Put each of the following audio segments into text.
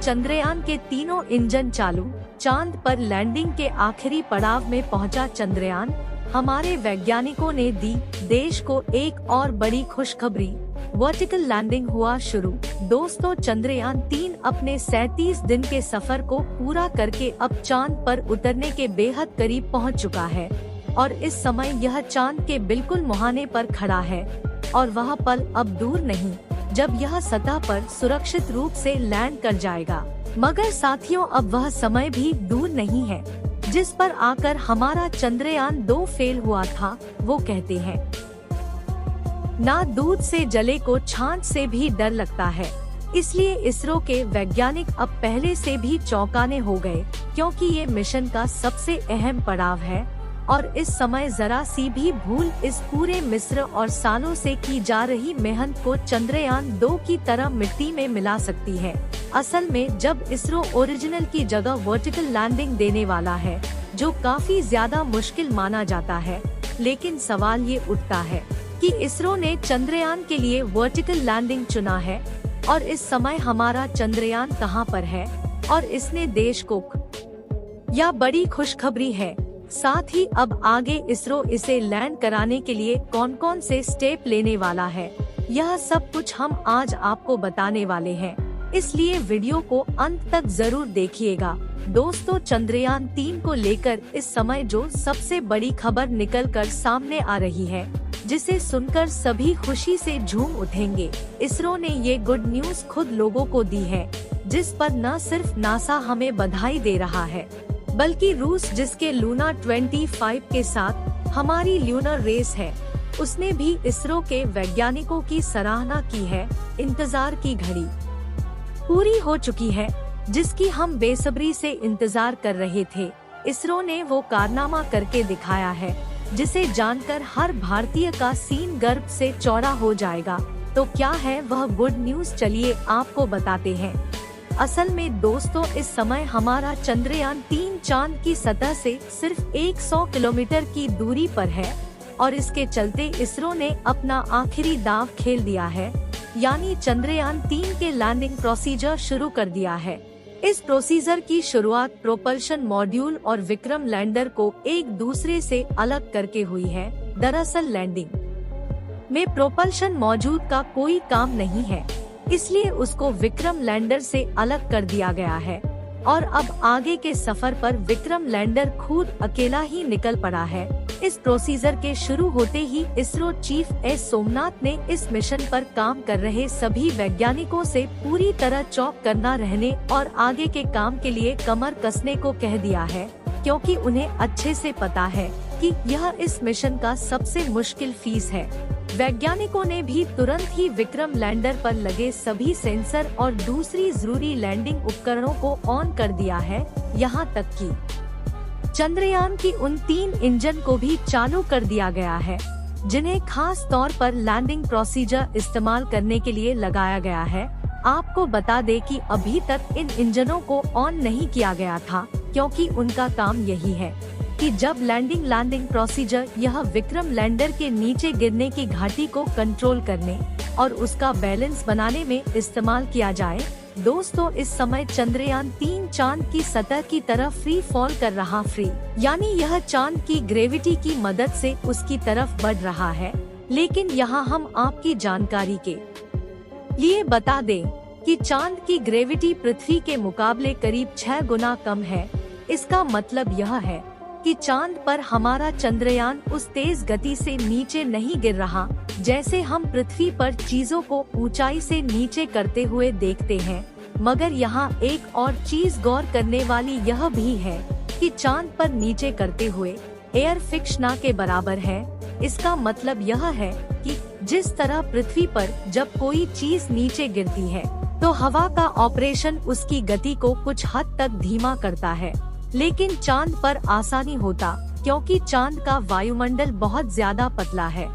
चंद्रयान के तीनों इंजन चालू। चांद पर लैंडिंग के आखिरी पड़ाव में पहुंचा चंद्रयान। हमारे वैज्ञानिकों ने दी देश को एक और बड़ी खुशखबरी, वर्टिकल लैंडिंग हुआ शुरू। दोस्तों, चंद्रयान 3 अपने 37 दिन के सफर को पूरा करके अब चांद पर उतरने के बेहद करीब पहुंच चुका है और इस समय यह चांद के बिल्कुल मुहाने पर खड़ा है और वह पल अब दूर नहीं जब यह सतह पर सुरक्षित रूप से लैंड कर जाएगा। मगर साथियों, अब वह समय भी दूर नहीं है जिस पर आकर हमारा चंद्रयान 2 फेल हुआ था। वो कहते हैं, ना दूध से जले को छाछ से भी डर लगता है। इसलिए इसरो के वैज्ञानिक अब पहले से भी चौंकाने हो गए, क्योंकि ये मिशन का सबसे अहम पड़ाव है और इस समय जरा सी भी भूल इस पूरे मिस्र और सालों से की जा रही मेहनत को चंद्रयान 2 की तरह मिट्टी में मिला सकती है। असल में जब इसरो ओरिजिनल की जगह वर्टिकल लैंडिंग देने वाला है, जो काफी ज्यादा मुश्किल माना जाता है, लेकिन सवाल ये उठता है कि इसरो ने चंद्रयान के लिए वर्टिकल लैंडिंग चुना है और इस समय हमारा चंद्रयान कहां पर है और इसने देश को या बड़ी खुशखबरी है। साथ ही अब आगे इसरो इसे लैंड कराने के लिए कौन कौन से स्टेप लेने वाला है, यह सब कुछ हम आज आपको बताने वाले हैं। इसलिए वीडियो को अंत तक जरूर देखिएगा। दोस्तों, चंद्रयान 3 को लेकर इस समय जो सबसे बड़ी खबर निकलकर सामने आ रही है, जिसे सुनकर सभी खुशी से झूम उठेंगे। इसरो ने ये गुड न्यूज खुद लोगों को दी है, जिस पर न सिर्फ नासा हमें बधाई दे रहा है, बल्कि रूस, जिसके लूना 25 के साथ हमारी ल्यूनर रेस है, उसने भी इसरो के वैज्ञानिकों की सराहना की है। इंतजार की घड़ी पूरी हो चुकी है, जिसकी हम बेसब्री से इंतजार कर रहे थे। इसरो ने वो कारनामा करके दिखाया है, जिसे जानकर हर भारतीय का सीन गर्व से चौड़ा हो जाएगा। तो क्या है वह गुड न्यूज, चलिए आपको बताते हैं। असल में दोस्तों, इस समय हमारा चंद्रयान 3 चांद की सतह से सिर्फ 100 किलोमीटर की दूरी पर है और इसके चलते इसरो ने अपना आखिरी दांव खेल दिया है, यानी चंद्रयान 3 के लैंडिंग प्रोसीजर शुरू कर दिया है। इस प्रोसीजर की शुरुआत प्रोपल्शन मॉड्यूल और विक्रम लैंडर को एक दूसरे से अलग करके हुई है। दरअसल लैंडिंग में प्रोपल्शन मॉड्यूल का कोई काम नहीं है, इसलिए उसको विक्रम लैंडर से अलग कर दिया गया है और अब आगे के सफर पर विक्रम लैंडर खुद अकेला ही निकल पड़ा है। इस प्रोसीजर के शुरू होते ही इसरो चीफ एस सोमनाथ ने इस मिशन पर काम कर रहे सभी वैज्ञानिकों से पूरी तरह चौक करना रहने और आगे के काम के लिए कमर कसने को कह दिया है, क्योंकि उन्हें अच्छे से पता है कि यह इस मिशन का सबसे मुश्किल फीस है। वैज्ञानिकों ने भी तुरंत ही विक्रम लैंडर पर लगे सभी सेंसर और दूसरी जरूरी लैंडिंग उपकरणों को ऑन कर दिया है, यहाँ तक कि चंद्रयान की उन 3 इंजन को भी चालू कर दिया गया है, जिन्हें खास तौर पर लैंडिंग प्रोसीजर इस्तेमाल करने के लिए लगाया गया है। आपको बता दें कि अभी तक इन इंजनों को ऑन नहीं किया गया था, क्योंकि उनका काम यही है कि जब लैंडिंग प्रोसीजर यह विक्रम लैंडर के नीचे गिरने की घाटी को कंट्रोल करने और उसका बैलेंस बनाने में इस्तेमाल किया जाए। दोस्तों, इस समय चंद्रयान 3 चांद की सतह की तरफ फ्री फॉल कर रहा यानी यह चांद की ग्रेविटी की मदद से उसकी तरफ बढ़ रहा है। लेकिन यहाँ हम आपकी जानकारी के लिए बता दें कि चांद की ग्रेविटी पृथ्वी के मुकाबले करीब 6 गुना कम है। इसका मतलब यह है कि चांद पर हमारा चंद्रयान उस तेज गति से नीचे नहीं गिर रहा, जैसे हम पृथ्वी पर चीजों को ऊंचाई से नीचे करते हुए देखते हैं। मगर यहाँ एक और चीज गौर करने वाली यह भी है कि चांद पर नीचे करते हुए एयर फिक्स ना के बराबर है। इसका मतलब यह है कि जिस तरह पृथ्वी पर जब कोई चीज नीचे गिरती है, तो हवा का ऑपरेशन उसकी गति को कुछ हद तक धीमा करता है, लेकिन चांद पर आसानी होता, क्योंकि चांद का वायुमंडल बहुत ज्यादा पतला है।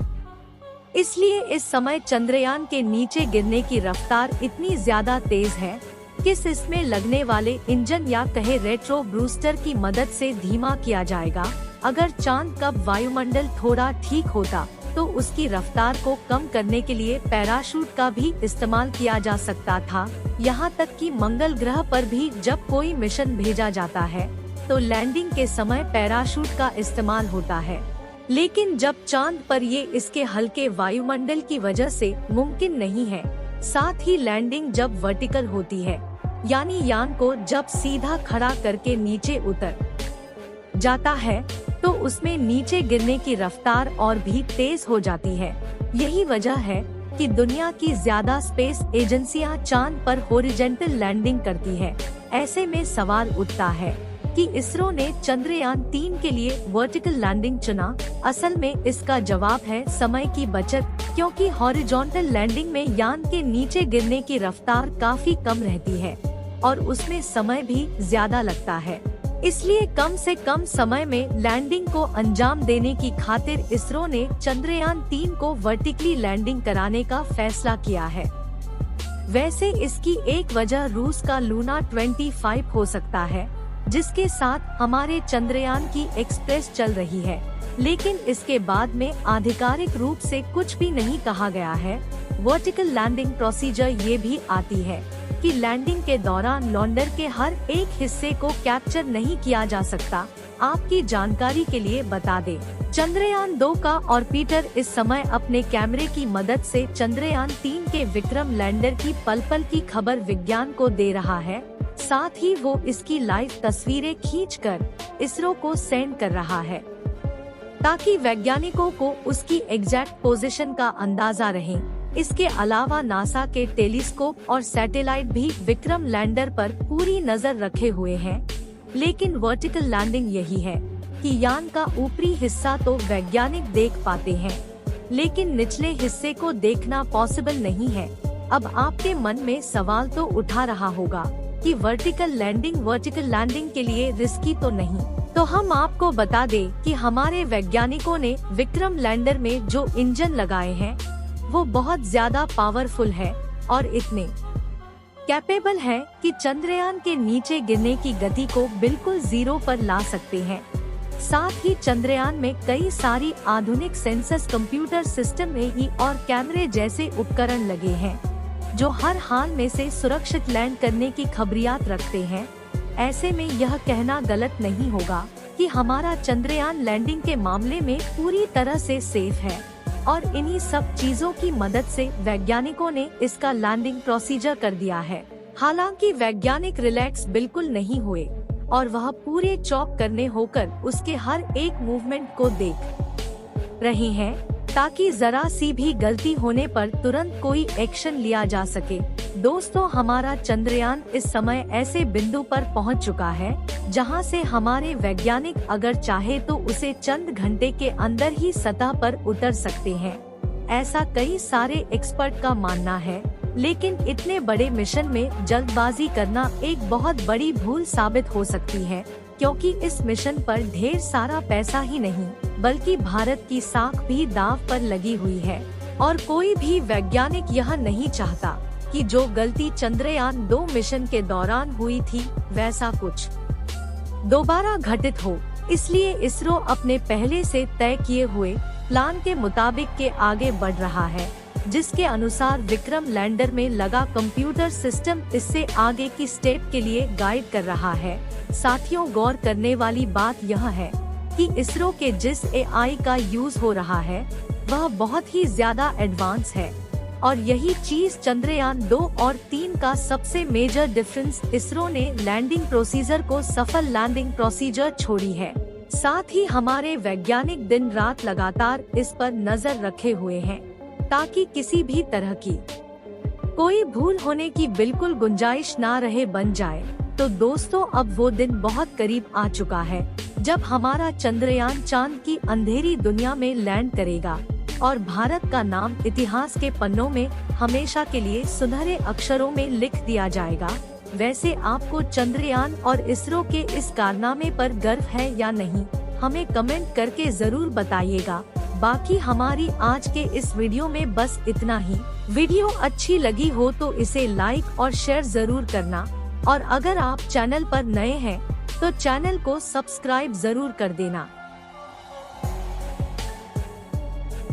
इसलिए इस समय चंद्रयान के नीचे गिरने की रफ्तार इतनी ज्यादा तेज है कि इसमें लगने वाले इंजन या कहे रेट्रो ब्रूस्टर की मदद से धीमा किया जाएगा। अगर चांद का वायुमंडल थोड़ा ठीक होता तो उसकी रफ्तार को कम करने के लिए पैराशूट का भी इस्तेमाल किया जा सकता था। यहाँ तक कि मंगल ग्रह पर भी जब कोई मिशन भेजा जाता है तो लैंडिंग के समय पैराशूट का इस्तेमाल होता है, लेकिन जब चांद पर ये इसके हल्के वायुमंडल की वजह से मुमकिन नहीं है। साथ ही लैंडिंग जब वर्टिकल होती है, यानी यान को जब सीधा खड़ा करके नीचे उतर जाता है, तो उसमें नीचे गिरने की रफ्तार और भी तेज हो जाती है। यही वजह है कि दुनिया की ज्यादा स्पेस एजेंसियां चांद पर हॉरिजॉन्टल लैंडिंग करती है। ऐसे में सवाल उठता है कि इसरो ने चंद्रयान 3 के लिए वर्टिकल लैंडिंग चुना। असल में इसका जवाब है समय की बचत, क्योंकि हॉरिजॉन्टल लैंडिंग में यान के नीचे गिरने की रफ्तार काफी कम रहती है और उसमें समय भी ज्यादा लगता है। इसलिए कम से कम समय में लैंडिंग को अंजाम देने की खातिर इसरो ने चंद्रयान 3 को वर्टिकली लैंडिंग कराने का फैसला किया है। वैसे इसकी एक वजह रूस का लूना 25 हो सकता है, जिसके साथ हमारे चंद्रयान की एक्सप्रेस चल रही है, लेकिन इसके बाद में आधिकारिक रूप से कुछ भी नहीं कहा गया है। वर्टिकल लैंडिंग प्रोसीजर ये भी आती है कि लैंडिंग के दौरान लॉन्डर के हर एक हिस्से को कैप्चर नहीं किया जा सकता। आपकी जानकारी के लिए बता दें, चंद्रयान 2 का ऑर्बिटर इस समय अपने कैमरे की मदद से चंद्रयान 3 के विक्रम लैंडर की पल पल की खबर विज्ञान को दे रहा है। साथ ही वो इसकी लाइव तस्वीरें खींचकर इसरो को सेंड कर रहा है, ताकि वैज्ञानिकों को उसकी एग्जैक्ट पोजीशन का अंदाजा रहे। इसके अलावा नासा के टेलीस्कोप और सैटेलाइट भी विक्रम लैंडर पर पूरी नजर रखे हुए हैं। लेकिन वर्टिकल लैंडिंग यही है कि यान का ऊपरी हिस्सा तो वैज्ञानिक देख पाते हैं, लेकिन निचले हिस्से को देखना पॉसिबल नहीं है। अब आपके मन में सवाल तो उठा रहा होगा कि वर्टिकल लैंडिंग के लिए रिस्की तो नहीं? तो हम आपको बता दें कि हमारे वैज्ञानिकों ने विक्रम लैंडर में जो इंजन लगाए हैं वो बहुत ज्यादा पावरफुल है और इतने कैपेबल है कि चंद्रयान के नीचे गिरने की गति को बिल्कुल 0 पर ला सकते हैं। साथ ही चंद्रयान में कई सारी आधुनिक सेंसर्स, कंप्यूटर सिस्टम एआई और कैमरे जैसे उपकरण लगे हैं, जो हर हाल में से सुरक्षित लैंड करने की खबरियात रखते हैं। ऐसे में यह कहना गलत नहीं होगा कि हमारा चंद्रयान लैंडिंग के मामले में पूरी तरह से सेफ है, और इन्हीं सब चीजों की मदद से वैज्ञानिकों ने इसका लैंडिंग प्रोसीजर कर दिया है। हालांकि वैज्ञानिक रिलैक्स बिल्कुल नहीं हुए और वह पूरे चौक करने होकर उसके हर एक मूवमेंट को देख रहे हैं, ताकि जरा सी भी गलती होने पर तुरंत कोई एक्शन लिया जा सके। दोस्तों, हमारा चंद्रयान इस समय ऐसे बिंदु पर पहुंच चुका है जहां से हमारे वैज्ञानिक अगर चाहे तो उसे चंद घंटे के अंदर ही सतह पर उतर सकते हैं। ऐसा कई सारे एक्सपर्ट का मानना है, लेकिन इतने बड़े मिशन में जल्दबाजी करना एक बहुत बड़ी भूल साबित हो सकती है, क्योंकि इस मिशन पर ढेर सारा पैसा ही नहीं बल्कि भारत की साख भी दांव पर लगी हुई है, और कोई भी वैज्ञानिक यह नहीं चाहता कि जो गलती चंद्रयान 2 मिशन के दौरान हुई थी वैसा कुछ दोबारा घटित हो। इसलिए इसरो अपने पहले से तय किए हुए प्लान के मुताबिक के आगे बढ़ रहा है, जिसके अनुसार विक्रम लैंडर में लगा कंप्यूटर सिस्टम इससे आगे की स्टेप के लिए गाइड कर रहा है। साथियों, गौर करने वाली बात यह है कि इसरो के जिस एआई का यूज हो रहा है वह बहुत ही ज्यादा एडवांस है, और यही चीज चंद्रयान 2 और 3 का सबसे मेजर डिफरेंस इसरो ने लैंडिंग प्रोसीजर को सफल लैंडिंग प्रोसीजर छोड़ी है। साथ ही हमारे वैज्ञानिक दिन रात लगातार इस पर नजर रखे हुए हैं, ताकि किसी भी तरह की कोई भूल होने की बिल्कुल गुंजाइश ना रहे बन जाए। तो दोस्तों, अब वो दिन बहुत करीब आ चुका है जब हमारा चंद्रयान चांद की अंधेरी दुनिया में लैंड करेगा, और भारत का नाम इतिहास के पन्नों में हमेशा के लिए सुनहरे अक्षरों में लिख दिया जाएगा। वैसे आपको चंद्रयान और इसरो के इस कारनामे पर गर्व है या नहीं, हमें कमेंट करके जरूर बताइएगा। बाकी हमारी आज के इस वीडियो में बस इतना ही। वीडियो अच्छी लगी हो तो इसे लाइक और शेयर जरूर करना, और अगर आप चैनल पर नए हैं तो चैनल को सब्सक्राइब जरूर कर देना।